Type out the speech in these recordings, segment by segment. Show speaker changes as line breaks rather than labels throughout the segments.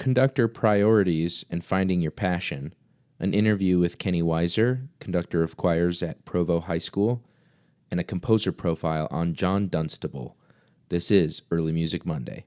Conductor Priorities and Finding Your Passion, an interview with Kenny Weiser, Conductor of Choirs at Provo High School, and a composer profile on John Dunstable. This is Early Music Monday.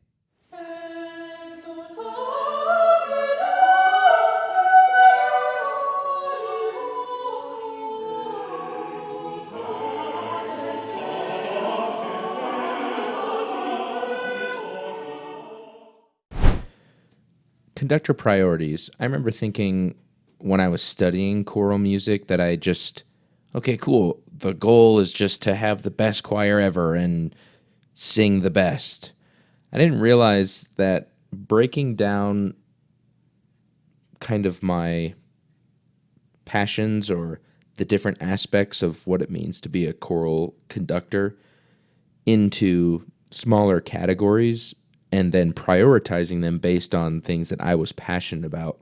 Conductor Priorities. I remember thinking when I was studying choral music that okay, cool. The goal is just to have the best choir ever and sing the best. I didn't realize that breaking down kind of my passions or the different aspects of what it means to be a choral conductor into smaller categories and then prioritizing them based on things that I was passionate about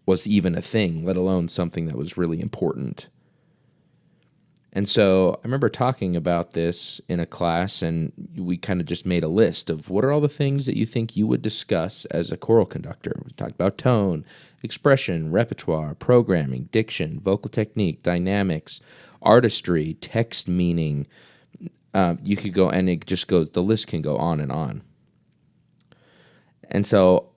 was even a thing, let alone something that was really important. And so I remember talking about this in a class, and we kind of just made a list of what are all the things that you think you would discuss as a choral conductor. We talked about tone, expression, repertoire, programming, diction, vocal technique, dynamics, artistry, text meaning. You could go, and it just goes, the list can go on and on. And so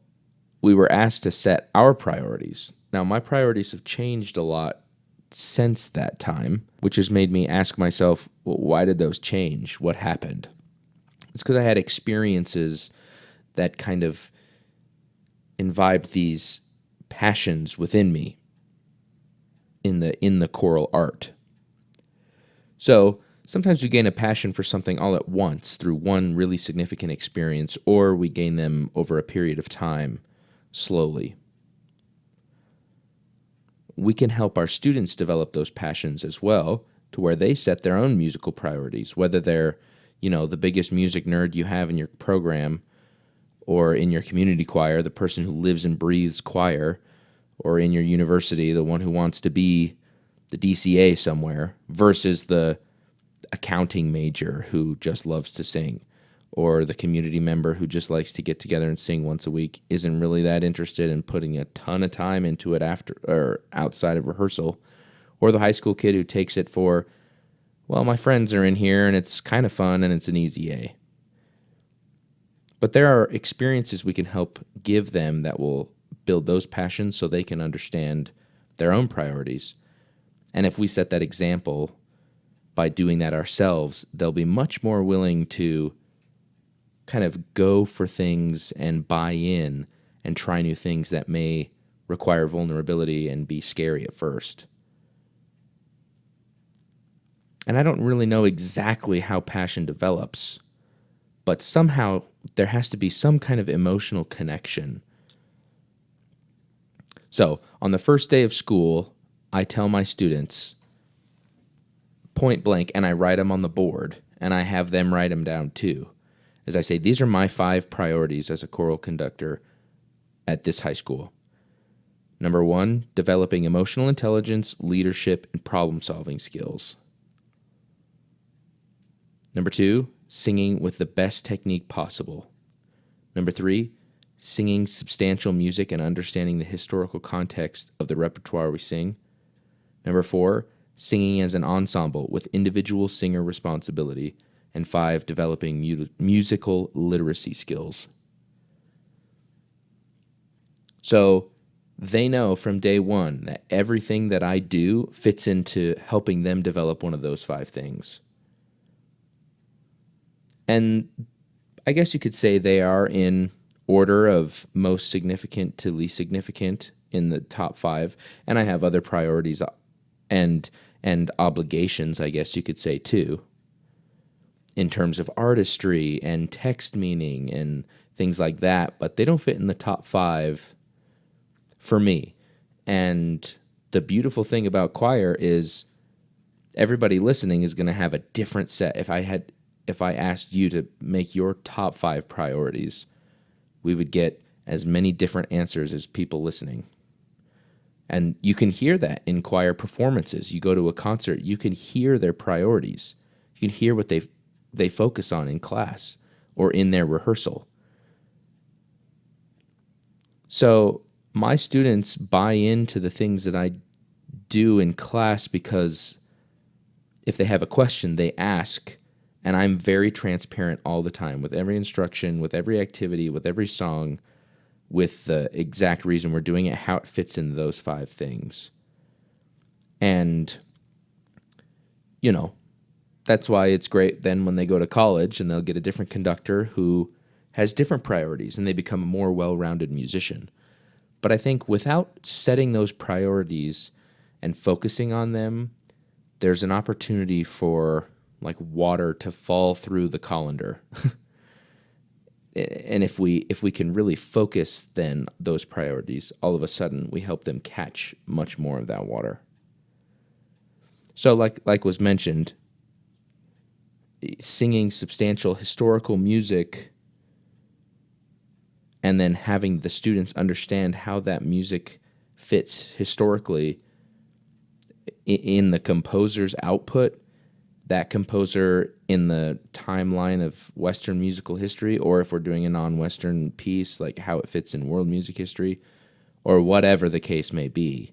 we were asked to set our priorities. Now, my priorities have changed a lot since that time, which has made me ask myself, well, why did those change? What happened? It's because I had experiences that kind of imbibed these passions within me in the choral art. So sometimes we gain a passion for something all at once through one really significant experience, or we gain them over a period of time, slowly. We can help our students develop those passions as well, to where they set their own musical priorities, whether they're, the biggest music nerd you have in your program, or in your community choir, the person who lives and breathes choir, or in your university, the one who wants to be the DCA somewhere, versus the accounting major who just loves to sing, or the community member who just likes to get together and sing once a week, isn't really that interested in putting a ton of time into it after or outside of rehearsal, or the high school kid who takes it for, well, my friends are in here and it's kind of fun and it's an easy A. But there are experiences we can help give them that will build those passions so they can understand their own priorities. And if we set that example by doing that ourselves, they'll be much more willing to kind of go for things and buy in and try new things that may require vulnerability and be scary at first. And I don't really know exactly how passion develops, but somehow there has to be some kind of emotional connection. So on the first day of school, I tell my students point blank, and I write them on the board, and I have them write them down too. As I say, these are my 5 priorities as a choral conductor at this high school. Number 1, developing emotional intelligence, leadership, and problem-solving skills. Number 2, singing with the best technique possible. Number 3, singing substantial music and understanding the historical context of the repertoire we sing. Number 4, singing as an ensemble with individual singer responsibility. And 5, developing musical literacy skills. So they know from day one that everything that I do fits into helping them develop one of those 5 things. And I guess you could say they are in order of most significant to least significant in the top 5. And I have other priorities and obligations, I guess you could say, too, in terms of artistry and text meaning and things like that, but they don't fit in the top 5 for me. And the beautiful thing about choir is everybody listening is going to have a different set. If I asked you to make your top 5 priorities, we would get as many different answers as people listening. And you can hear that in choir performances. You go to a concert, you can hear their priorities. You can hear what they focus on in class or in their rehearsal. So my students buy into the things that I do in class because if they have a question, they ask, and I'm very transparent all the time with every instruction, with every activity, with every song, with the exact reason we're doing it, how it fits into those 5 things. And, you know, that's why it's great then when they go to college and they'll get a different conductor who has different priorities and they become a more well-rounded musician. But I think without setting those priorities and focusing on them, there's an opportunity for like water to fall through the colander. And if we can really focus then those priorities, all of a sudden we help them catch much more of that water. So like was mentioned, singing substantial historical music and then having the students understand how that music fits historically in the composer's output, that composer in the timeline of Western musical history, or if we're doing a non-Western piece, like how it fits in world music history, or whatever the case may be,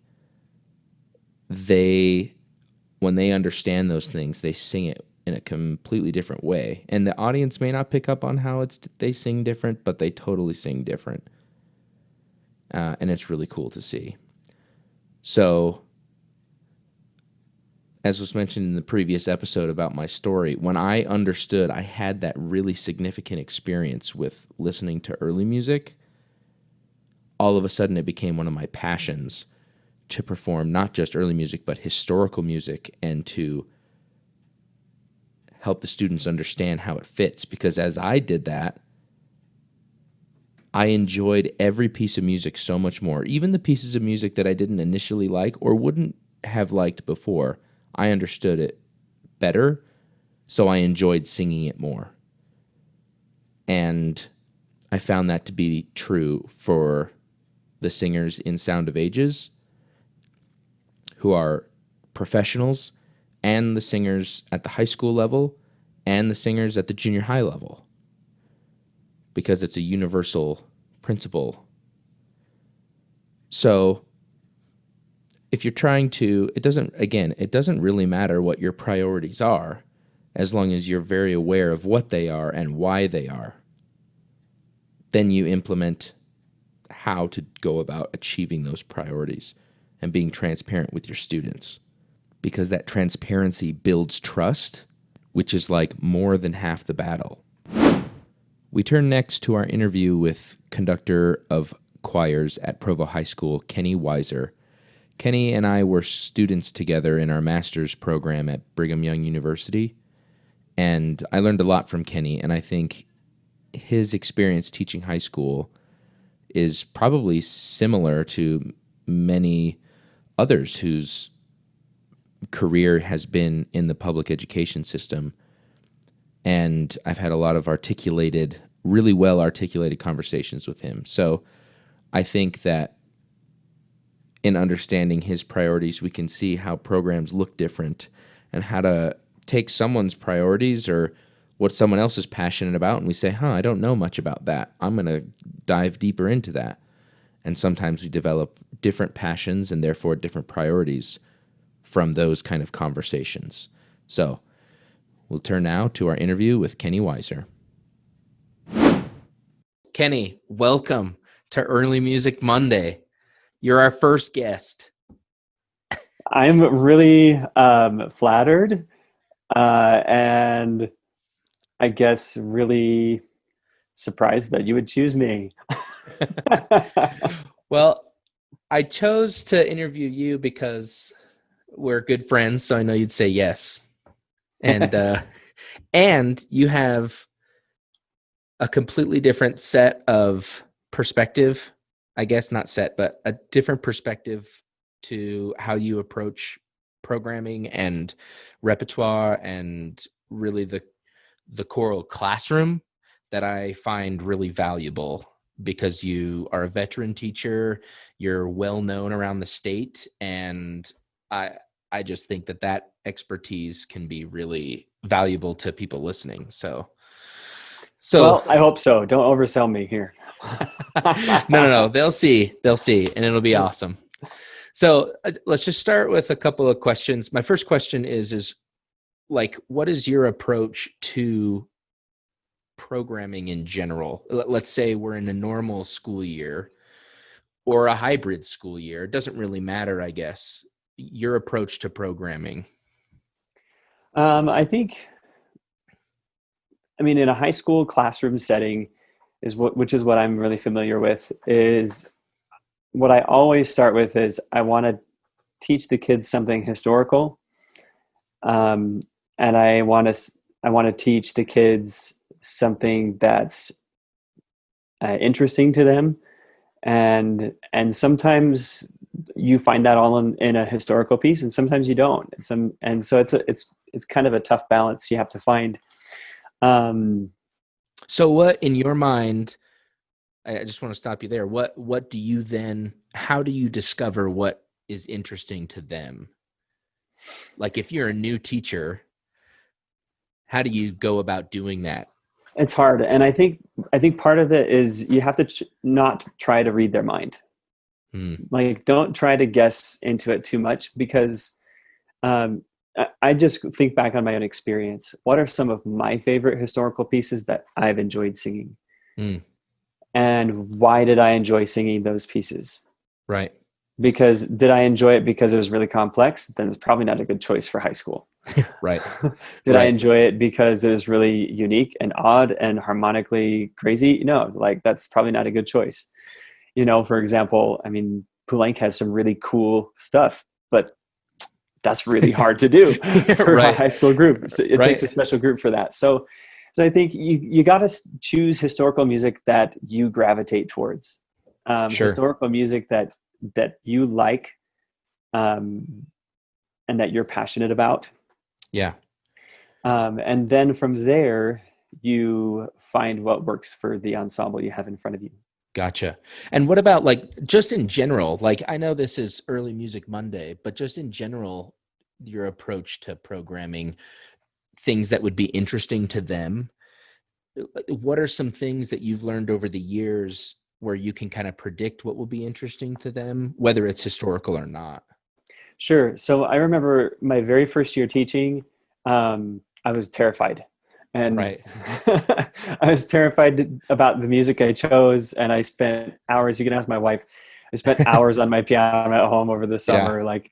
when they understand those things, they sing it in a completely different way. And the audience may not pick up on how they sing different, but they totally sing different. And it's really cool to see. So, as was mentioned in the previous episode about my story, when I understood I had that really significant experience with listening to early music, all of a sudden it became one of my passions to perform not just early music, but historical music, and to help the students understand how it fits. Because as I did that, I enjoyed every piece of music so much more. Even the pieces of music that I didn't initially like or wouldn't have liked before, I understood it better, so I enjoyed singing it more. And I found that to be true for the singers in Sound of Ages, who are professionals, and the singers at the high school level, and the singers at the junior high level, because it's a universal principle. So if you're trying to, it doesn't really matter what your priorities are, as long as you're very aware of what they are and why they are. Then you implement how to go about achieving those priorities and being transparent with your students, because that transparency builds trust, which is like more than half the battle. We turn next to our interview with Conductor of Choirs at Provo High School, Kenny Weiser. Kenny and I were students together in our master's program at Brigham Young University, and I learned a lot from Kenny, and I think his experience teaching high school is probably similar to many others whose career has been in the public education system. And I've had a lot of really well articulated conversations with him. So I think that in understanding his priorities, we can see how programs look different and how to take someone's priorities or what someone else is passionate about, and we say, I don't know much about that. I'm going to dive deeper into that. And sometimes we develop different passions and therefore different priorities from those kind of conversations. So we'll turn now to our interview with Kenny Weiser. Kenny, welcome to Early Music Monday. You're our first guest.
I'm really flattered and I guess really surprised that you would choose me.
Well, I chose to interview you because we're good friends, so I know you'd say yes. And and you have a completely different set of perspective, I guess not set, but a different perspective to how you approach programming and repertoire and really the choral classroom that I find really valuable, because you are a veteran teacher, you're well known around the state, and I just think that expertise can be really valuable to people listening. So
Well, I hope so. Don't oversell me here.
No. They'll see, and it'll be awesome. So let's just start with a couple of questions. My first question is like, what is your approach to programming in general? Let's say we're in a normal school year or a hybrid school year. It doesn't really matter, I guess. Your approach to programming.
I think, in a high school classroom setting which is what I'm really familiar with, is what I always start with is I want to teach the kids something historical. And I want to teach the kids something that's interesting to them. And sometimes you find that all in a historical piece, and sometimes you don't. And so it's kind of a tough balance you have to find.
So what, in your mind, I just want to stop you there. What do you then, how do you discover what is interesting to them? Like if you're a new teacher, how do you go about doing that?
It's hard. And I think part of it is you have to not try to read their mind. Like, don't try to guess into it too much, because I just think back on my own experience. What are some of my favorite historical pieces that I've enjoyed singing? And why did I enjoy singing those pieces?
Right.
Because did I enjoy it because it was really complex? Then it's probably not a good choice for high school.
Right.
Did I enjoy it because it was really unique and odd and harmonically crazy? No, like that's probably not a good choice. For example, Poulenc has some really cool stuff, but that's really hard to do for a high school group. So it takes a special group for that. So I think you got to choose historical music that you gravitate towards. Historical music that you like, and that you're passionate about.
Yeah.
And then from there, you find what works for the ensemble you have in front of you.
Gotcha. And what about, like, just in general, like, I know this is Early Music Monday, but just in general, your approach to programming things that would be interesting to them. What are some things that you've learned over the years where you can kind of predict what will be interesting to them, whether it's historical or not?
Sure. So I remember my very first year teaching, I was terrified. And I was terrified about the music I chose. And I spent hours, you can ask my wife, I spent hours on my piano at home over the summer, like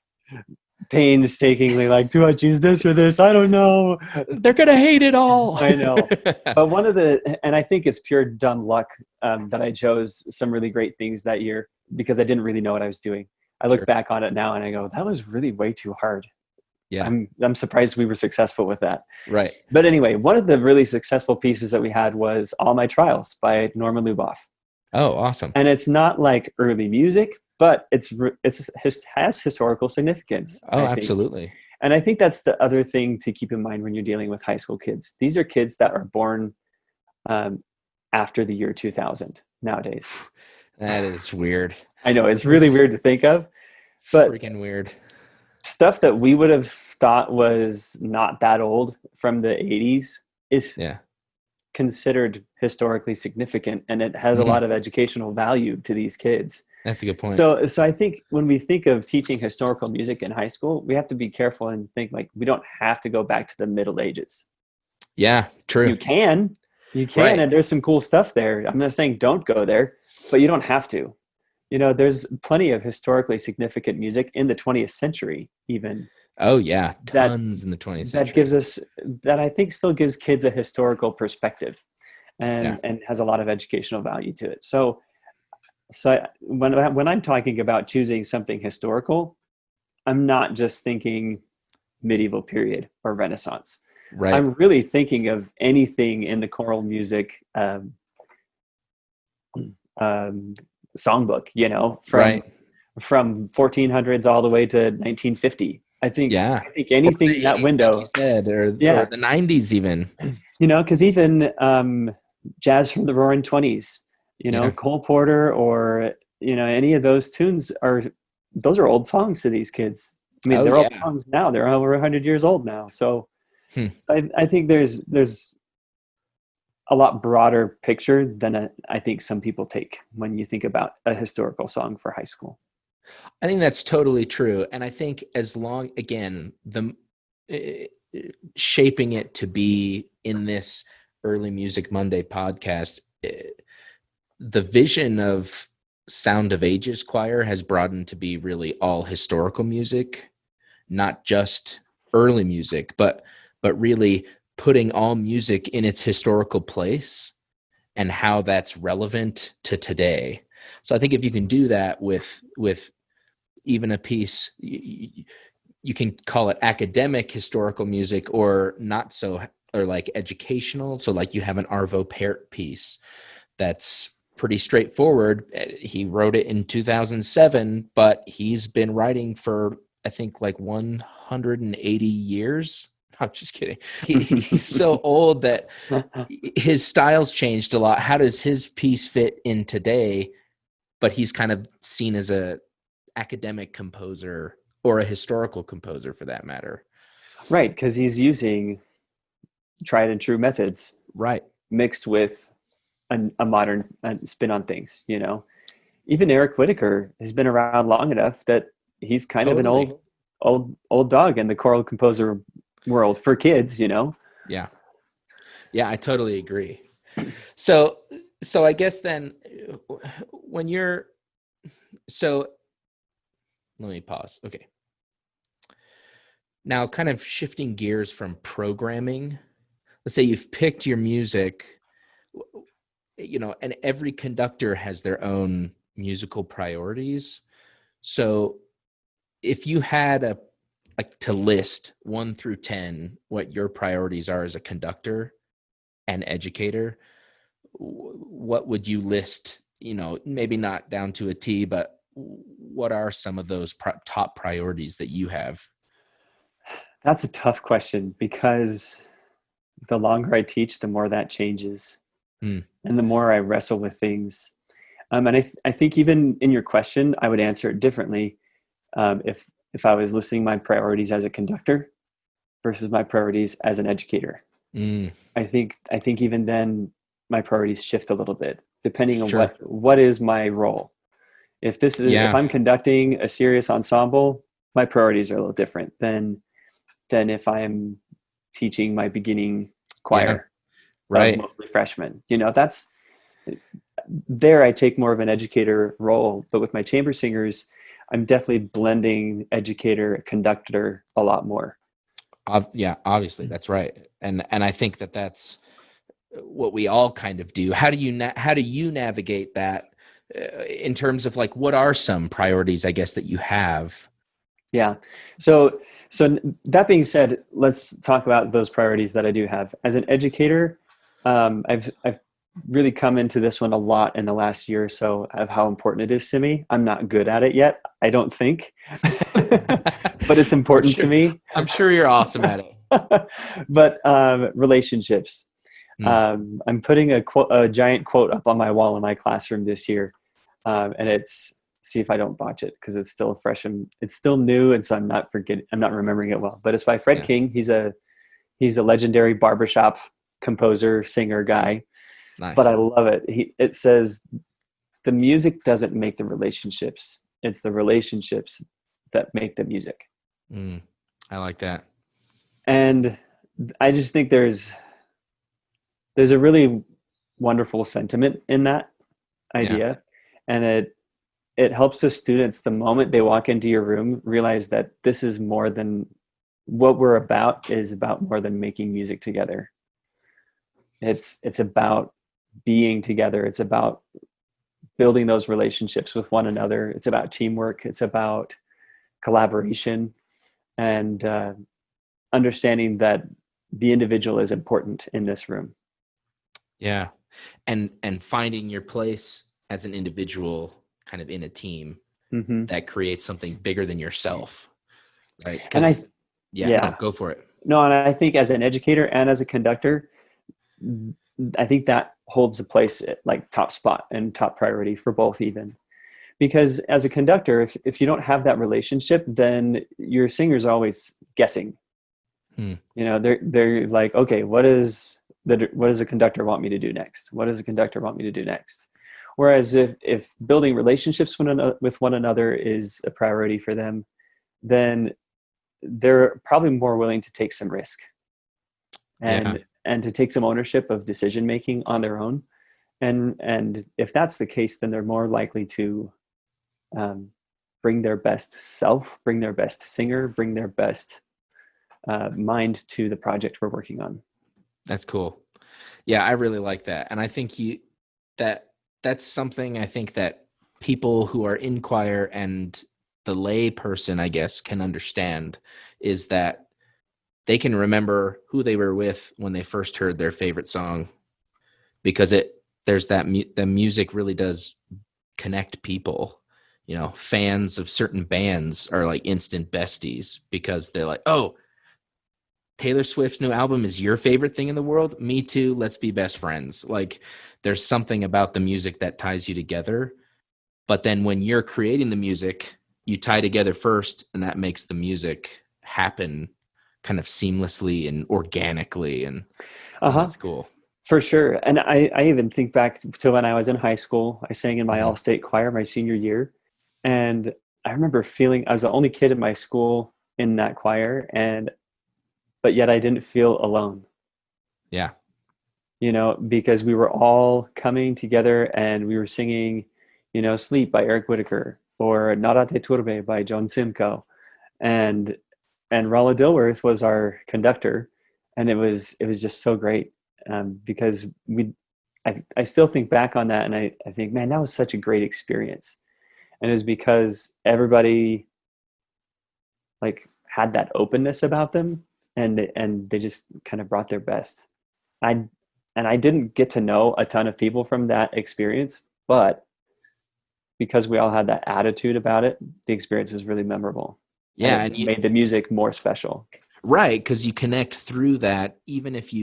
painstakingly, like, do I choose this or this? I don't know.
They're going to hate it all.
I know. But and I think it's pure dumb luck that I chose some really great things that year, because I didn't really know what I was doing. I look back on it now and I go, that was really way too hard. Yeah. I'm surprised we were successful with that.
Right.
But anyway, one of the really successful pieces that we had was All My Trials by Norman Luboff.
Oh, awesome.
And it's not like early music, but it has historical significance.
Oh, absolutely.
And I think that's the other thing to keep in mind when you're dealing with high school kids. These are kids that are born after the year 2000 nowadays.
That is weird.
I know, it's really weird to think of, but
freaking weird.
Stuff that we would have thought was not that old from the 80s is considered historically significant, and it has a lot of educational value to these kids.
That's a good point.
So I think when we think of teaching historical music in high school, we have to be careful and think, like, we don't have to go back to the Middle Ages.
Yeah, true.
You can, and there's some cool stuff there. I'm not saying don't go there, but you don't have to. There's plenty of historically significant music in the 20th century, even.
Oh yeah, tons in the 20th century.
That I think still gives kids a historical perspective, and has a lot of educational value to it. So when I'm talking about choosing something historical, I'm not just thinking medieval period or Renaissance. Right. I'm really thinking of anything in the choral music songbook, from 1400s all the way to 1950. I think anything in that window,
like you said, or the 90s even.
Because even jazz from the Roaring '20s, Cole Porter, or any of those tunes those are old songs to these kids. They're old songs now. They're over 100 years old now. So I think there's a lot broader picture than I think some people take when you think about a historical song for high school.
I think that's totally true. And I think as long, again, shaping it to be in this Early Music Monday podcast, the vision of Sound of Ages Choir has broadened to be really all historical music, not just early music, but really putting all music in its historical place and how that's relevant to today. So I think if you can do that with even a piece, you can call it academic historical music or not so, or like educational. So like you have an Arvo Pärt piece that's pretty straightforward. He wrote it in 2007, but he's been writing for, I think, like 180 years. I'm just kidding. He's so old that his style's changed a lot. How does his piece fit in today? But he's kind of seen as a academic composer or a historical composer for that matter.
Right, because he's using tried and true methods.
Right.
Mixed with a modern spin on things, you know. Even Eric Whitacre has been around long enough that he's kind of an old dog in the choral composer world for kids, you know.
Yeah, I totally agree. So I guess then when you're, so let me pause. Okay. Now kind of shifting gears from programming, let's say you've picked your music, you know, and every conductor has their own musical priorities. So if you had to list 1 through 10 what your priorities are as a conductor and educator, what would you list? You know, maybe not down to a T, but what are some of those top priorities that you have?
That's a tough question because the longer I teach, the more that changes. And the more I wrestle with things. And I think even in your question, I would answer it differently. If I was listing my priorities as a conductor versus my priorities as an educator. I think even then my priorities shift a little bit depending on what is my role. If I'm conducting a serious ensemble, my priorities are a little different than if I'm teaching my beginning choir. Right. Of mostly freshmen. You know, that's there I take more of an educator role, but with my chamber singers, I'm definitely blending educator, conductor a lot more.
Yeah, obviously that's right. And I think that's what we all kind of do. How do you navigate that in terms of like, what are some priorities, I guess, that you have?
Yeah. So that being said, let's talk about those priorities that I do have as an educator. I've really come into this one a lot in the last year or so of how important it is to me. I'm not good at it yet, I don't think, but it's important to me.
I'm sure you're awesome at it.
But relationships. I'm putting a giant quote up on my wall in my classroom this year, and it's, see if I don't botch it because it's still fresh and it's still new, and so I'm not remembering it well. But it's by Fred King. He's a legendary barbershop composer, singer guy. Nice. But I love it. It says, the music doesn't make the relationships. It's the relationships that make the music.
I like that.
And I just think there's a really wonderful sentiment in that idea. Yeah. And it helps the students, the moment they walk into your room, realize that this is more than what we're about, is about more than making music together. It's about being together. It's about building those relationships with one another. It's about teamwork. It's about collaboration and understanding that the individual is important in this room.
Yeah. And finding your place as an individual kind of in a team that creates something bigger than yourself. Right.
And
go for it.
No, and I think as an educator and as a conductor, I think that holds the place at like top spot and top priority for both, even because as a conductor, if you don't have that relationship, then your singers are always guessing. You know, they're like, okay, what is what does a conductor want me to do next? What does a conductor want me to do next? Whereas if building relationships with one another is a priority for them, then they're probably more willing to take some risk
Yeah.
and to take some ownership of decision making on their own. And if that's the case, then they're more likely to bring their best self, bring their best singer, bring their best mind to the project we're working on.
That's cool. Yeah, I really like that. And I think that's something I think that people who are in choir and the lay person, I guess, can understand, is that they can remember who they were with when they first heard their favorite song, because the music really does connect people. You know, fans of certain bands are like instant besties because they're like, oh, Taylor Swift's new album is your favorite thing in the world? Me too. Let's be best friends. Like, there's something about the music that ties you together. But then when you're creating the music, you tie together first, and that makes the music happen kind of seamlessly and organically. And that's cool.
For sure. And I even think back to when I was in high school. I sang in my all-state choir my senior year. And I remember feeling I was the only kid in my school in that choir, but yet I didn't feel alone.
Yeah.
You know, because we were all coming together and we were singing, you know, Sleep by Eric Whitacre or Nada Te Turbe by John Simcoe. And Rollo Dilworth was our conductor. And it was just so great because I still think back on that and I think, man, that was such a great experience. And it was because everybody like had that openness about them and they just kind of brought their best. I didn't get to know a ton of people from that experience, but because we all had that attitude about it, the experience was really memorable.
Yeah.
And it made the music more special.
Right. Because you connect through that, even if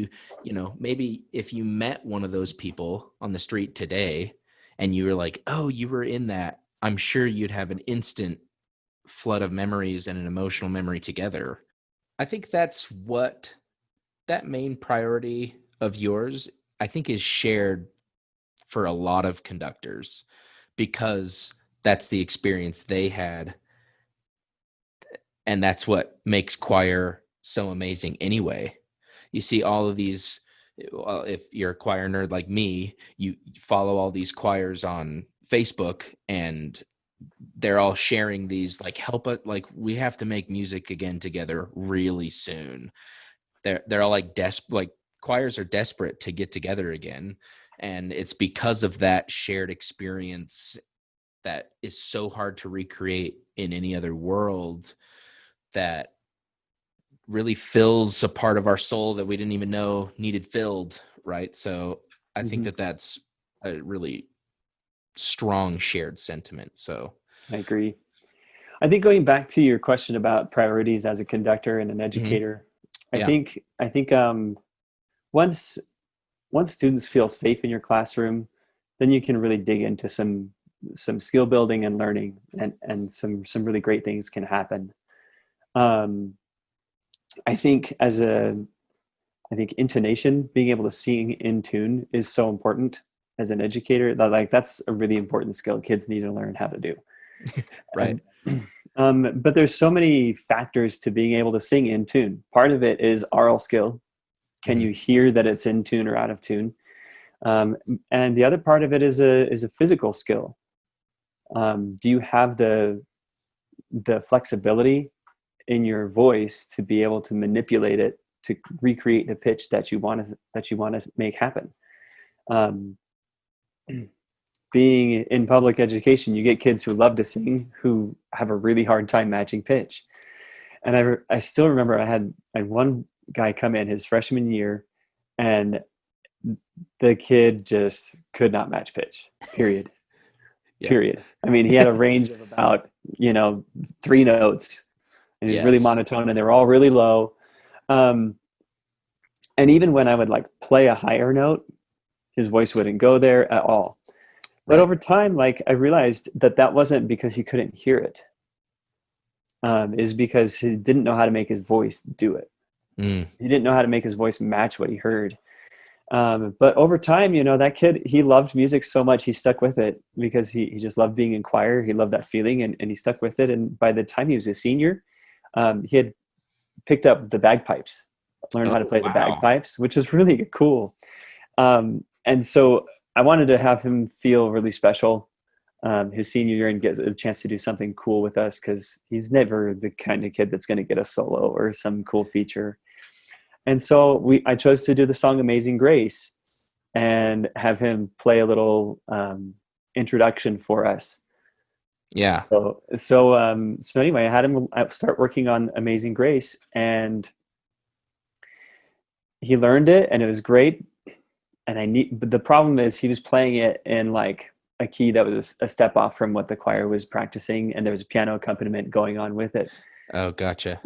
maybe if you met one of those people on the street today and you were like, oh, you were in that, I'm sure you'd have an instant flood of memories and an emotional memory together. I think that's what that main priority of yours, I think, is shared for a lot of conductors because that's the experience they had. And that's what makes choir so amazing anyway. You see all of these, well, if you're a choir nerd like me, you follow all these choirs on Facebook and they're all sharing these like we have to make music again together really soon. They're all like choirs are desperate to get together again, and it's because of that shared experience that is so hard to recreate in any other world, that really fills a part of our soul that we didn't even know needed filled, right? So I think that that's a really strong shared sentiment. So
I agree. I think going back to your question about priorities as a conductor and an educator,
Yeah.
I think once students feel safe in your classroom, then you can really dig into some skill building and learning, and some really great things can happen. I think intonation, being able to sing in tune, is so important as an educator. That's a really important skill kids need to learn how to do.
Right.
But there's so many factors to being able to sing in tune. Part of it is aural skill. Can you hear that it's in tune or out of tune? And the other part of it is a physical skill. Do you have the flexibility in your voice to be able to manipulate it to recreate the pitch that you want to make happen? Being in public education, you get kids who love to sing who have a really hard time matching pitch. And I still remember I had one guy come in his freshman year, and the kid just could not match pitch, period.
Yeah.
Period. I mean, he had a range of about, 3 notes, and he's really monotone, and they were all really low. And even when I would like play a higher note, his voice wouldn't go there at all. But over time, I realized that wasn't because he couldn't hear it. Is because he didn't know how to make his voice do it. He didn't know how to make his voice match what he heard. But over time, that kid, he loved music so much, he stuck with it because he just loved being in choir. He loved that feeling, and he stuck with it. And by the time he was a senior, he had picked up the bagpipes, learned how to
Oh,
play the
wow.
bagpipes, which is really cool. And so I wanted to have him feel really special his senior year and get a chance to do something cool with us, because he's never the kind of kid that's going to get a solo or some cool feature. And so I chose to do the song Amazing Grace and have him play a little introduction for us.
Yeah.
So anyway, I had him start working on Amazing Grace, and he learned it, and it was great. But the problem is he was playing it in like a key that was a step off from what the choir was practicing, and there was a piano accompaniment going on with it.
Oh, gotcha.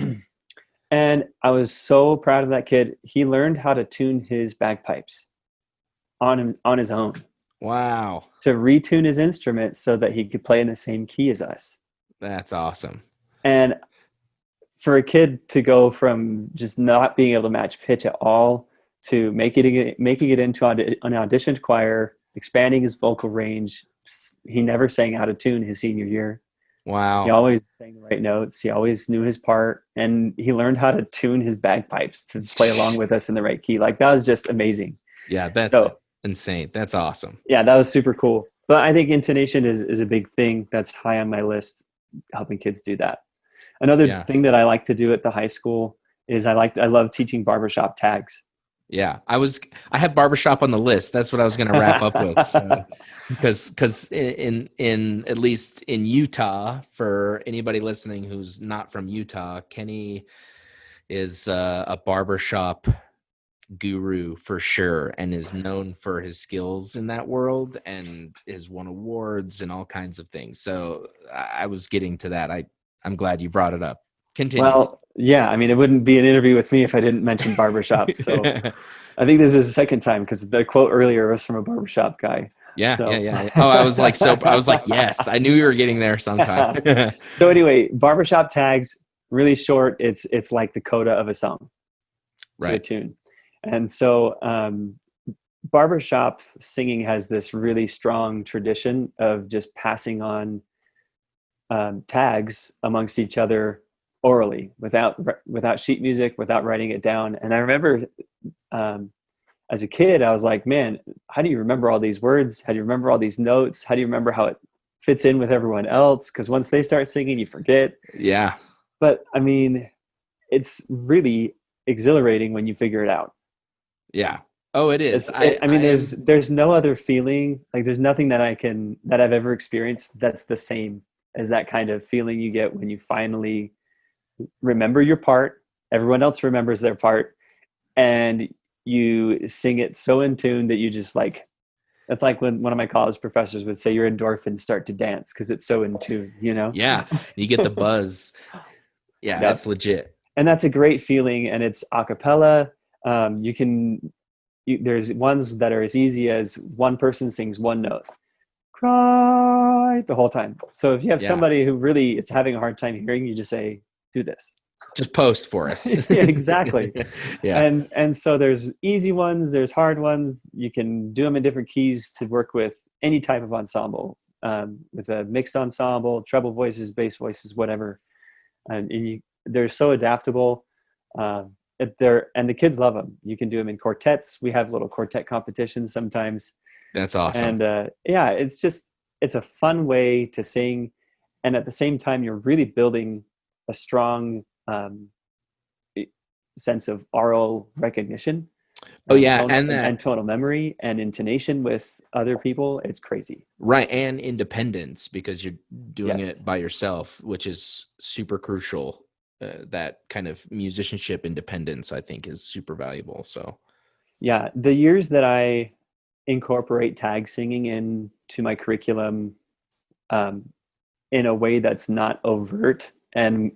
And I was so proud of that kid. He learned how to tune his bagpipes on his own,
Wow.
to retune his instrument so that he could play in the same key as us.
That's awesome.
And for a kid to go from just not being able to match pitch at all to making it into an auditioned choir, expanding his vocal range. He never sang out of tune his senior year. He
Wow.
always sang the right notes. He always knew his part, and he learned how to tune his bagpipes to play along with us in the right key. Like, that was just amazing.
Yeah, that's
So
insane. That's awesome.
yeah, that was super cool. But I think intonation is a big thing that's high on my list, helping kids do that. Another
Yeah.
thing that I like to do at the high school is I love teaching barbershop tags.
Yeah. I have Barbershop on the list. That's what I was going to wrap up with. So, because in at least in Utah, for anybody listening who's not from Utah, Kenny is a barbershop guru for sure, and is known for his skills in that world, and has won awards and all kinds of things. So I was getting to that. I'm glad you brought it up. Continue.
Well, yeah, I mean, it wouldn't be an interview with me if I didn't mention barbershop. So I think this is the second time, because the quote earlier was from a barbershop guy.
Yeah,
So
yeah. Oh, I was like, yes, I knew you were getting there sometime.
So anyway, barbershop tags, really short. It's like the coda of a song to a
Right.
tune. And so barbershop singing has this really strong tradition of just passing on tags amongst each other orally, without sheet music, without writing it down. And I remember as a kid, I was like, man, how do you remember all these words? How do you remember all these notes? How do you remember how it fits in with everyone else? Because once they start singing, you forget.
Yeah.
But I mean, it's really exhilarating when you figure it out.
Yeah. Oh, it is.
I mean, there's no other feeling. Like, there's nothing that I've ever experienced that's the same as that kind of feeling you get when you finally remember your part. Everyone else remembers their part, and you sing it so in tune that you just like. That's like when one of my college professors would say your endorphins start to dance because it's so in tune.
Yeah. You get the buzz. Yeah,
Yep.
it's legit.
And that's a great feeling, and it's a cappella. There's ones that are as easy as one person sings one note, cry, the whole time. So if you have
Yeah.
somebody who really is having a hard time hearing, you just say, do this.
Just post for us.
Yeah, exactly.
Yeah.
And so there's easy ones, there's hard ones. You can do them in different keys to work with any type of ensemble, with a mixed ensemble, treble voices, bass voices, whatever. And they're so adaptable. And the kids love them. You can do them in quartets. We have little quartet competitions sometimes.
That's awesome.
And yeah, it's a fun way to sing. And at the same time, you're really building a strong sense of oral recognition.
Oh yeah,
And tonal memory and intonation with other people. It's crazy.
right, and independence, because you're doing
Yes.
it by yourself, which is super crucial. That kind of musicianship independence, I think, is super valuable. So
Yeah, the years that I incorporate tag singing into my curriculum, in a way that's not overt and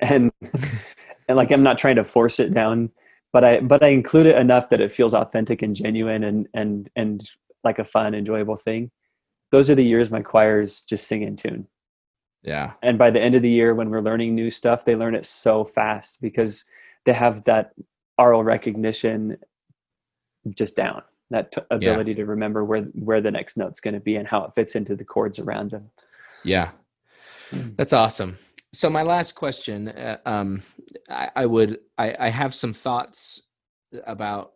like, I'm not trying to force it down, but I include it enough that it feels authentic and genuine and like a fun, enjoyable thing. Those are the years my choirs just sing in tune.
yeah,
And by the end of the year, when we're learning new stuff, they learn it so fast because they have that oral recognition just down.
Yeah.
ability to remember where the next note's going to be and how it fits into the chords around them.
Yeah. That's awesome. So my last question, I have some thoughts about,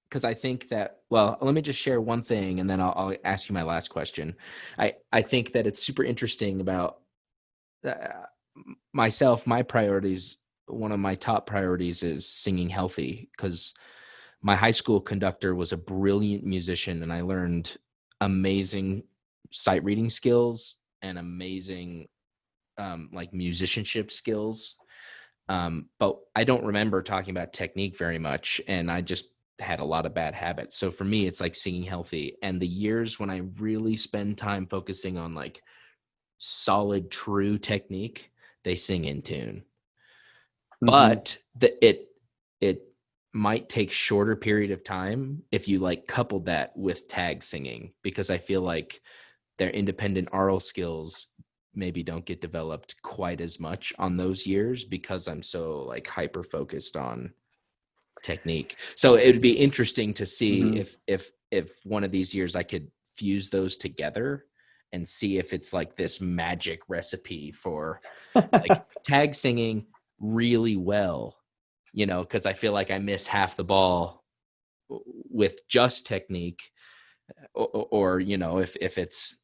because I think that, well, let me just share one thing and then I'll ask you my last question. I think that it's super interesting about myself, my priorities. One of my top priorities is singing healthy, because my high school conductor was a brilliant musician and I learned amazing sight reading skills and amazing like musicianship skills. But I don't remember talking about technique very much. And I just had a lot of bad habits. So for me, it's like singing healthy. And the years when I really spend time focusing on like solid, true technique, they sing in tune.
Mm-hmm.
But it might take shorter period of time if you like coupled that with tag singing, because I feel like their independent aural skills maybe don't get developed quite as much on those years because I'm so like hyper focused on technique. So it would be interesting to see
Mm-hmm.
if one of these years I could fuse those together and see if it's like this magic recipe for like tag singing really well, because I feel like I miss half the ball with just technique, or if it's,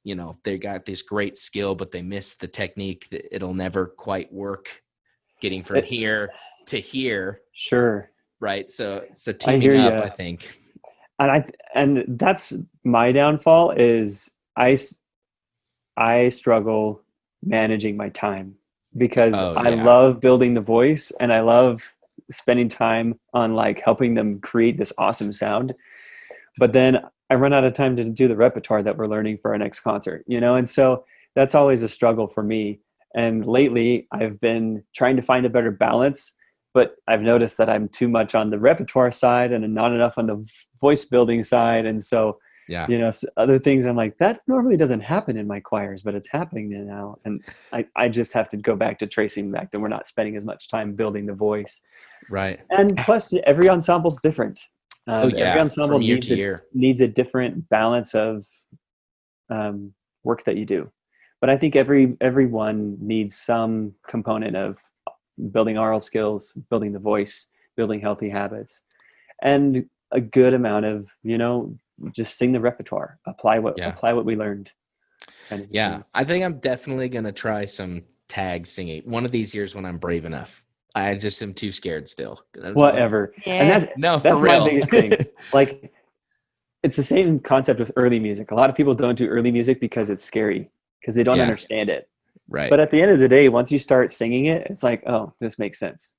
they got this great skill but they miss the technique, it'll never quite work getting from
It,
here to here,
sure.
right? So
I hear
teaming up, I
you.
think.
And that's my downfall is I struggle managing my time because
Oh
I
yeah.
love building the voice and I love spending time on like helping them create this awesome sound. But then I run out of time to do the repertoire that we're learning for our next concert, And so that's always a struggle for me. And lately I've been trying to find a better balance, but I've noticed that I'm too much on the repertoire side and not enough on the voice building side. And so,
Yeah.
other things I'm like, that normally doesn't happen in my choirs, but it's happening now. And I just have to go back to tracing back that we're not spending as much time building the voice.
Right.
And plus, every ensemble's different.
Oh
Every
yeah,
ensemble
from year to year.
needs a different balance of work that you do. But I think everyone needs some component of building oral skills, building the voice, building healthy habits, and a good amount of just sing the repertoire,
Yeah.
apply what we learned, kind of a
Yeah,
thing.
I think I'm definitely going to try some tag singing one of these years when I'm brave enough. I just am too scared still. I'm just like,
Whatever, and
yeah, no, for
that's my
real.
biggest thing. Like, it's the same concept with early music. A lot of people don't do early music because it's scary because they don't
Yeah,
understand it.
right.
But at the end of the day, once you start singing it, it's like, oh, this makes sense.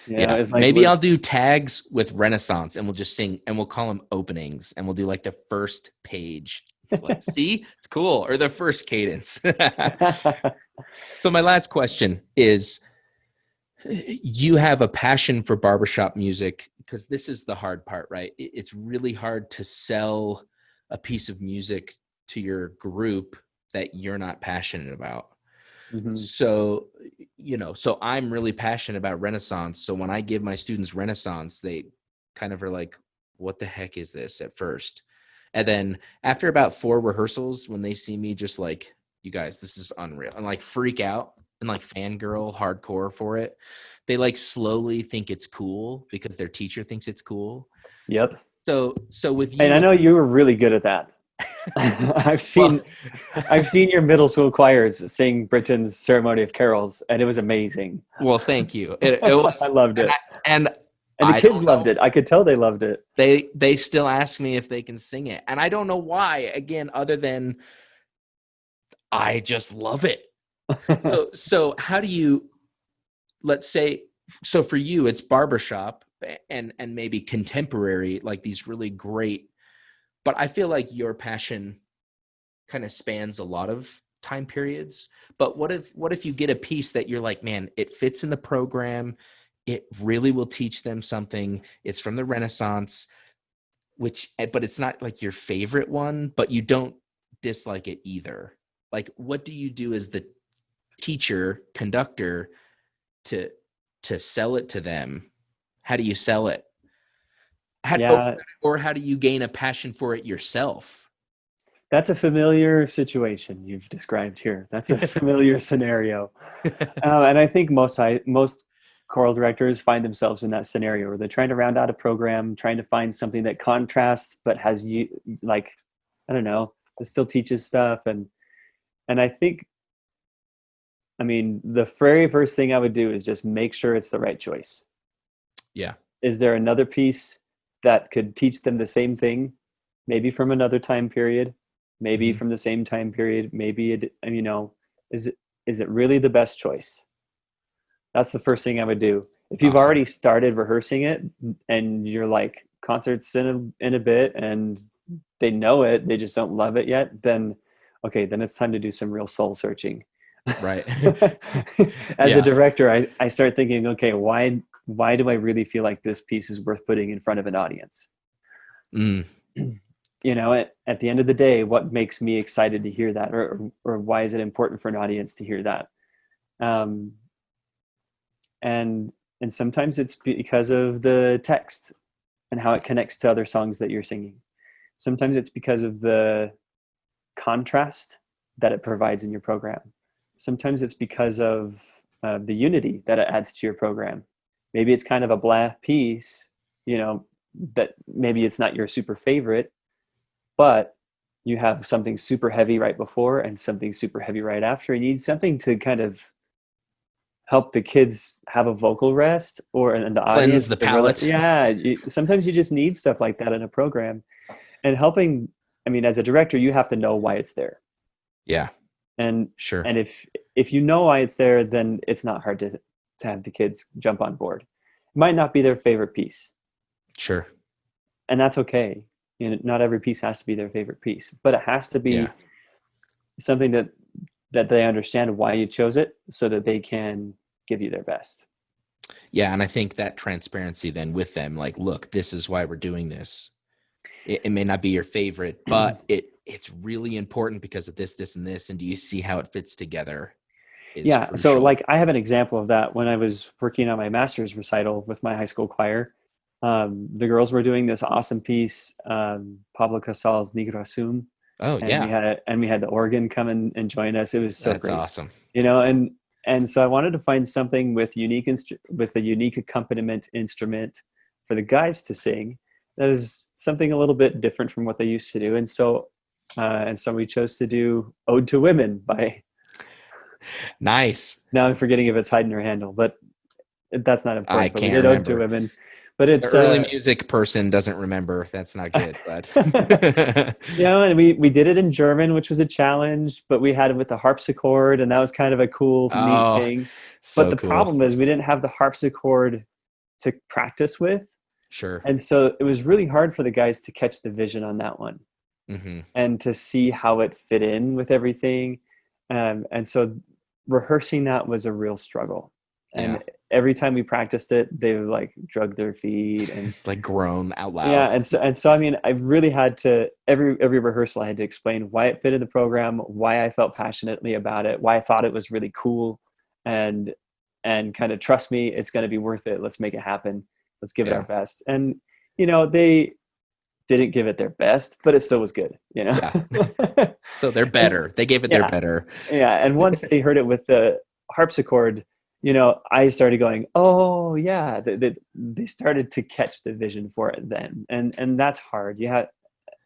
Yeah,
It's like
maybe I'll do tags with Renaissance and we'll just sing and we'll call them openings and we'll do like the first page. Like, see, it's cool. Or the first cadence. So my last question is, you have a passion for barbershop music, because this is the hard part, right? It's really hard to sell a piece of music to your group that you're not passionate about.
hmm
So, so I'm really passionate about Renaissance. So when I give my students Renaissance, they kind of are like, what the heck is this at first? And then after about 4 rehearsals, when they see me just like, you guys, this is unreal, and like freak out and like fangirl hardcore for it, they like slowly think it's cool because their teacher thinks it's cool.
Yep.
So with
And
you,
I
with
know you were really good at that. I've
well,
seen I've seen your middle school choirs sing Britain's Ceremony of Carols, and it was amazing.
well, thank you. It
I
was,
loved
and
it.
and
And the
I
kids
don't
loved
know.
it. I could tell they loved it.
They still ask me if they can sing it, and I don't know why, again, other than I just love it. So how do you, let's say, so for you it's barbershop and maybe contemporary, like these really great, but I feel like your passion kind of spans a lot of time periods. But what if you get a piece that you're like, man, it fits in the program, it really will teach them something, it's from the Renaissance, but it's not like your favorite one, but you don't dislike it either. Like, what do you do as the teacher conductor to sell it to them? How do you sell it?
Yeah,
Or how do you gain a passion for it yourself?
that's a familiar situation you've described here. That's a familiar scenario. And I think most choral directors find themselves in that scenario where they're trying to round out a program, trying to find something that contrasts but has you like, I don't know, that still teaches stuff. And I think, I mean, the very first thing I would do is just make sure it's the right choice.
Yeah.
Is there another piece that could teach them the same thing, maybe from another time period, maybe
Hmm.
from the same time period, maybe it, is it really the best choice? That's the first thing I would do. If you've
Awesome.
already started rehearsing it and you're like concerts in a bit and they know it, they just don't love it yet, then okay, then it's time to do some real soul searching.
Right.
As a
Yeah.
director, I start thinking, okay, why do I really feel like this piece is worth putting in front of an audience?
Mm.
At the end of the day, what makes me excited to hear that, or why is it important for an audience to hear that? Um, and and sometimes it's because of the text and how it connects to other songs that you're singing. Sometimes it's because of the contrast that it provides in your program. Sometimes it's because of the unity that it adds to your program. Maybe it's kind of a blah piece, that maybe it's not your super favorite, but you have something super heavy right before and something super heavy right after. And you need something to kind of help the kids have a vocal rest, or and the
Cleanse
audience
the
to really,
palate.
yeah, sometimes you just need stuff like that in a program. And helping, I mean, as a director, you have to know why it's there.
Yeah,
and
sure.
and if you know why it's there, then it's not hard to have the kids jump on board. It might not be their favorite piece,
Sure.
and that's okay. Not every piece has to be their favorite piece, but it has to
Yeah.
be something that they understand why you chose it, so that they can give you their best.
Yeah. And I think that transparency then with them, like, look, this is why we're doing this. It may not be your favorite, but it's really important because of this, this, and this. And do you see how it fits together is
Yeah, so
crucial.
like I have an example of that when I was working on my master's recital with my high school choir. The girls were doing this awesome piece, Pablo Casal's Negro Sum,
Oh,
and
yeah.
we had the organ come and join us. It was so
That's
great,
awesome.
you know. And so I wanted to find something with with a unique accompaniment instrument for the guys to sing. That is something a little bit different from what they used to do, and so we chose to do "Ode to Women" by.
Nice.
Now I'm forgetting if it's Haydn or Handel, but that's not
I
important. But we
can't
did "Ode to
remember.
Women," but
The
it's
early music person doesn't remember. That's not good, but
and we did it in German, which was a challenge, but we had it with the harpsichord, and that was kind of a cool, neat
oh,
thing. But
so
the
cool.
problem is we didn't have the harpsichord to practice with,
Sure.
and so it was really hard for the guys to catch the vision on that one
Hmm.
and to see how it fit in with everything. And so rehearsing that was a real struggle.
Yeah.
And every time we practiced it, they would like drug their feet and
Like groan out
yeah.
loud.
And so I mean, I really had to every rehearsal I had to explain why it fit in the program, why I felt passionately about it, why I thought it was really cool, and and kind of trust me, it's going to be worth it. Let's make it happen. Let's give it our
Yeah.
best. And they didn't give it their best, but it still was good,
Yeah. So they're
and
better. They gave it their
yeah,
better.
yeah. And once they heard it with the harpsichord, I started going, oh yeah, they started to catch the vision for it then. And that's hard.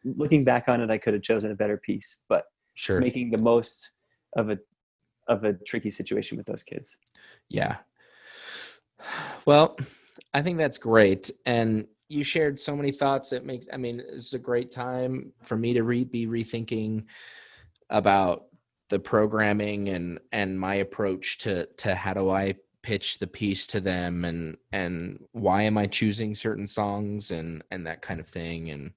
Looking back on it, I could have chosen a better piece, but it's
Sure.
making the most of a tricky situation with those kids.
Yeah. Well, I think that's great. And you shared so many thoughts. I mean, it's a great time for me to be rethinking about the programming and my approach to how do I pitch the piece to them and why am I choosing certain songs and that kind of thing. And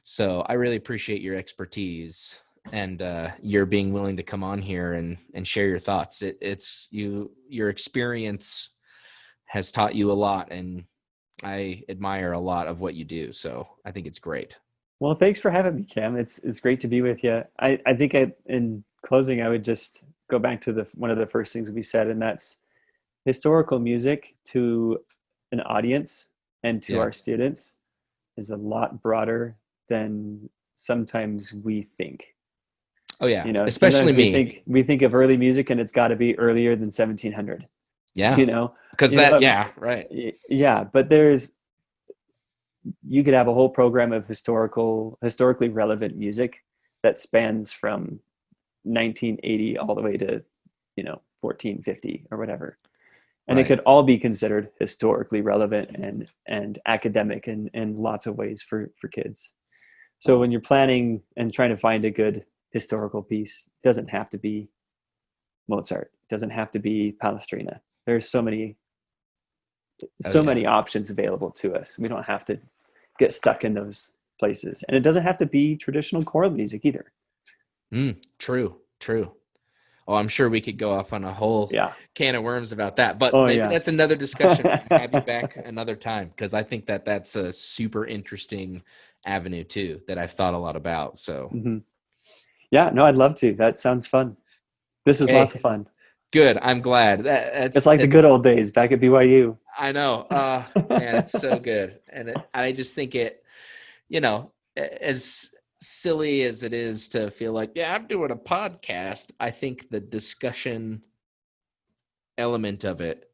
so I really appreciate your expertise and your being willing to come on here and share your thoughts. Your experience has taught you a lot, and I admire a lot of what you do. So I think it's great.
Well, thanks for having me, Cam. It's great to be with you. I think in closing, I would just go back to the one of the first things we said, and that's historical music to an audience and to
Yeah.
our students is a lot broader than sometimes we think.
Oh yeah,
You know,
especially
sometimes
me.
we think of early music and it's got to be earlier than 1700.
Yeah,
You know,
because yeah, right.
yeah, but you could have a whole program of historically relevant music that spans from 1980 all the way to 1450 or whatever, and it
Right.
could all be considered historically relevant and academic in lots of ways for kids. So when you're planning and trying to find a good historical piece, it doesn't have to be Mozart, it doesn't have to be Palestrina. There's
Oh
so
yeah.
many options available to us. We don't have to get stuck in those places, and it doesn't have to be traditional choral music either.
True. True. Oh, I'm sure we could go off on a whole
Yeah.
can of worms about that, but
Oh
maybe
yeah.
that's another discussion. We can have you back another time because I think that that's a super interesting avenue too that I've thought a lot about. So,
Hmm. Yeah, no, I'd love to. That sounds fun. This is lots
hey,
of fun.
good. I'm glad.
It's like the
It's
good old days back at BYU.
I know. Man, it's so good, and I just think as silly as it is to feel like, yeah, I'm doing a podcast. I think the discussion element of it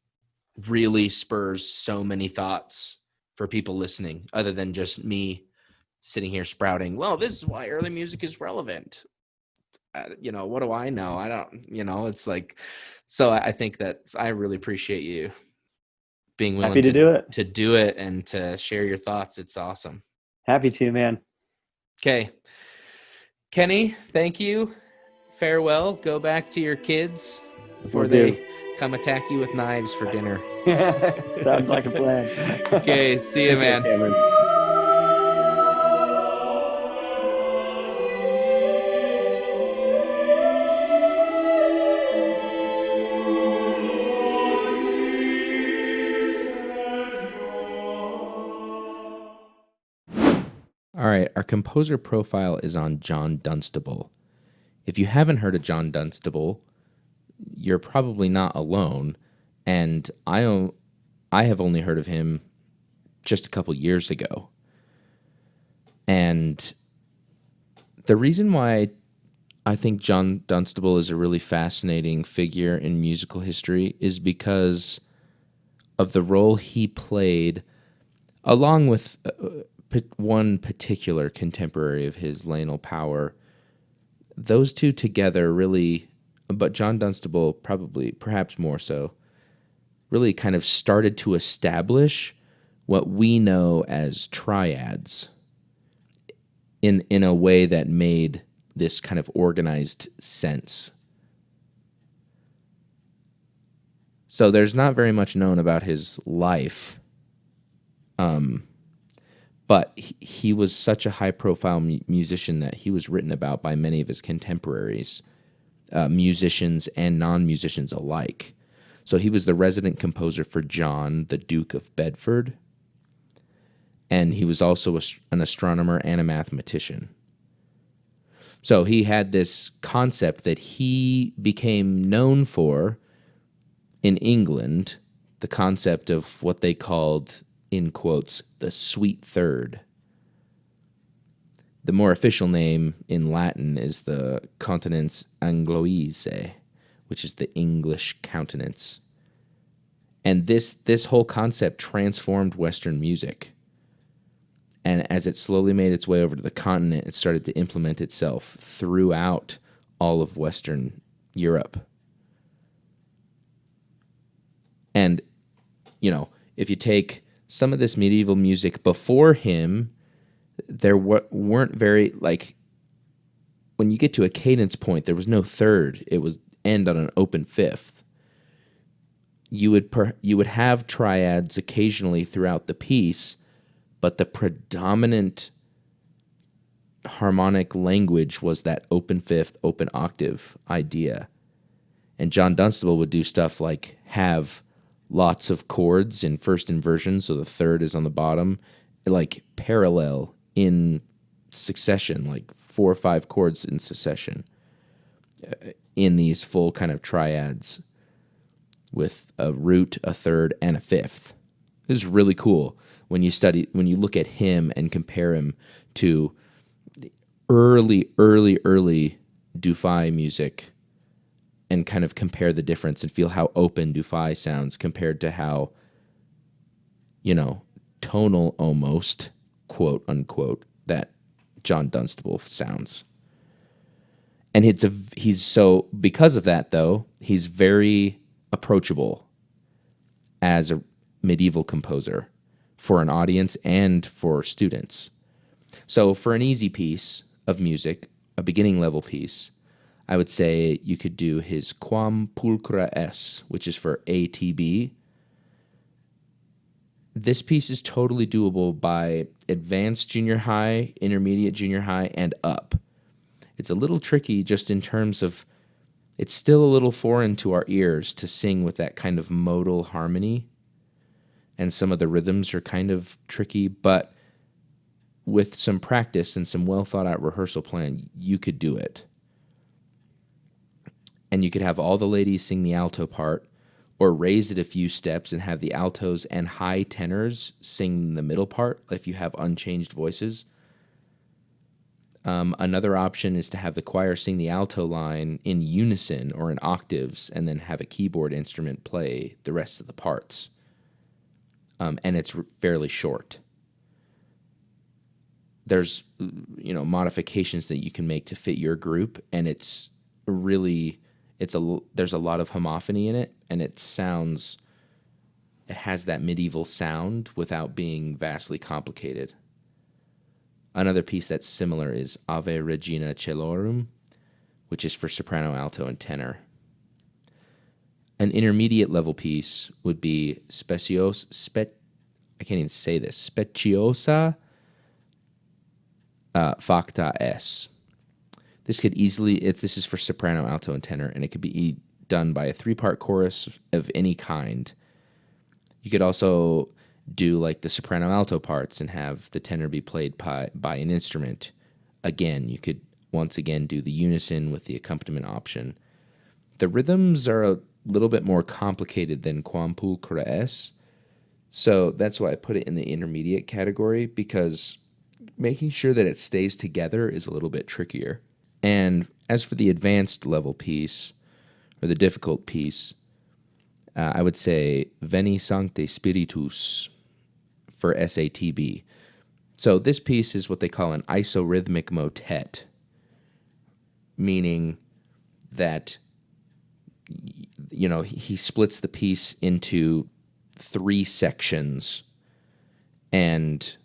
really spurs so many thoughts for people listening other than just me sitting here sprouting, well, this is why early music is relevant. What do I know? I don't, it's like, so I think that I really appreciate you being willing
Happy to do it.
to do it and to share your thoughts. It's awesome.
Happy to, man.
Okay. Kenny, thank you. Farewell. Go back to your kids
Will
before
do.
they come attack you with knives for dinner.
Sounds like a plan.
Okay, see you,
Okay,
man.
Cameron.
All right, our composer profile is on John Dunstable. If you haven't heard of John Dunstable, you're probably not alone. And I have only heard of him just a couple years ago. And the reason why I think John Dunstable is a really fascinating figure in musical history is because of the role he played, along with one particular contemporary of his, Lionel Power. Those two together really, but John Dunstable perhaps more so, really kind of started to establish what we know as triads in a way that made this kind of organized sense. So there's not very much known about his life, but he was such a high-profile musician that he was written about by many of his contemporaries, musicians and non-musicians alike. So he was the resident composer for John, the Duke of Bedford, and he was also an astronomer and a mathematician. So he had this concept that he became known for in England, the concept of what they called, in quotes, the sweet third. The more official name in Latin is the continens Angloise, which is the English countenance. And this whole concept transformed Western music. And as it slowly made its way over to the continent, it started to implement itself throughout all of Western Europe. And, if you take some of this medieval music before him, there weren't very, when you get to a cadence point, there was no third. It was end on an open fifth. You would have triads occasionally throughout the piece, but the predominant harmonic language was that open fifth, open octave idea. And John Dunstable would do stuff like have lots of chords in first inversion, so the third is on the bottom, like parallel in succession, like 4 or 5 chords in succession, in these full kind of triads with a root, a third, and a fifth. This is really cool when you look at him and compare him to early Dufay music and kind of compare the difference and feel how open Dufay sounds compared to how, tonal almost, quote unquote, that John Dunstable sounds. And because of that, though, he's very approachable as a medieval composer for an audience and for students. So for an easy piece of music, a beginning level piece, I would say you could do his Quam Pulchra Es, which is for ATB. This piece is totally doable by advanced junior high, intermediate junior high, and up. It's a little tricky just in terms of it's still a little foreign to our ears to sing with that kind of modal harmony, and some of the rhythms are kind of tricky, but with some practice and some well-thought-out rehearsal plan, you could do it. And you could have all the ladies sing the alto part, or raise it a few steps and have the altos and high tenors sing the middle part if you have unchanged voices. Another option is to have the choir sing the alto line in unison or in octaves and then have a keyboard instrument play the rest of the parts. And it's fairly short. There's, modifications that you can make to fit your group, and there's a lot of homophony in it, and it has that medieval sound without being vastly complicated. Another piece that's similar is Ave Regina Celorum, which is for soprano, alto, and tenor. An intermediate level piece would be Speciosa Facta Es. This is for soprano, alto, and tenor, and it could be done by a 3-part chorus of any kind. You could also do like the soprano alto parts and have the tenor be played by an instrument. Again, you could once again do the unison with the accompaniment option. The rhythms are a little bit more complicated than Quam Pulchra Es, so that's why I put it in the intermediate category, because making sure that it stays together is a little bit trickier. And as for the advanced level piece, or the difficult piece, I would say Veni Sancte Spiritus for SATB. So this piece is what they call an isorhythmic motet, meaning that, he splits the piece into 3 sections, and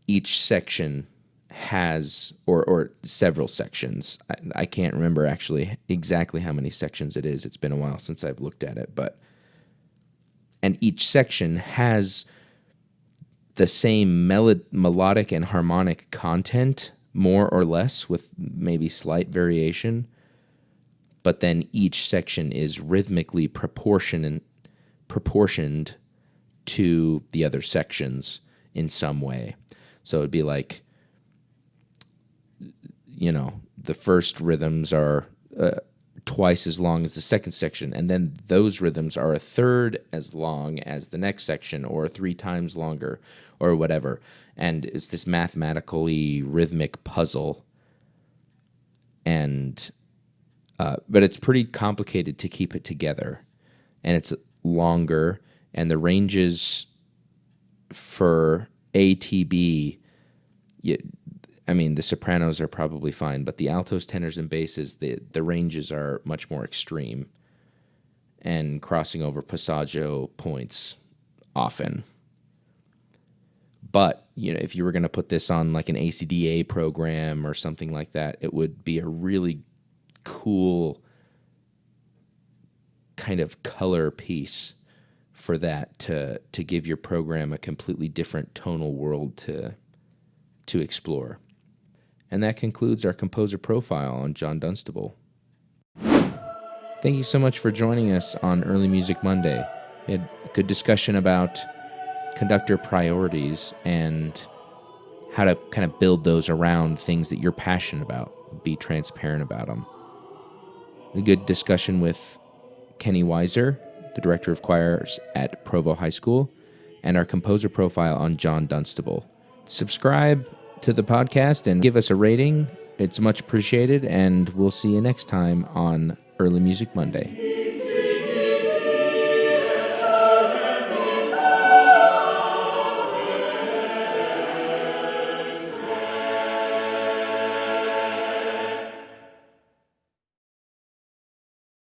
each section has, or several sections. I can't remember actually exactly how many sections it is. It's been a while since I've looked at it, and each section has the same melodic and harmonic content, more or less, with maybe slight variation, but then each section is rhythmically proportioned to the other sections in some way. So it'd be like, the first rhythms are twice as long as the second section, and then those rhythms are a third as long as the next section, or 3 times longer, or whatever. And it's this mathematically rhythmic puzzle. And but it's pretty complicated to keep it together, and it's longer, and the ranges for ATB, the sopranos are probably fine, but the altos, tenors, and basses, the ranges are much more extreme and crossing over passaggio points often. But, if you were going to put this on like an ACDA program or something like that, it would be a really cool kind of color piece for that to give your program a completely different tonal world to explore. And that concludes our composer profile on John Dunstable. Thank you so much for joining us on Early Music Monday. We had a good discussion about conductor priorities and how to kind of build those around things that you're passionate about. Be transparent about them. A good discussion with Kenny Weiser, the director of choirs at Provo High School, and our composer profile on John Dunstable. Subscribe to the podcast and give us a rating. It's much appreciated, and we'll see you next time on Early Music Monday.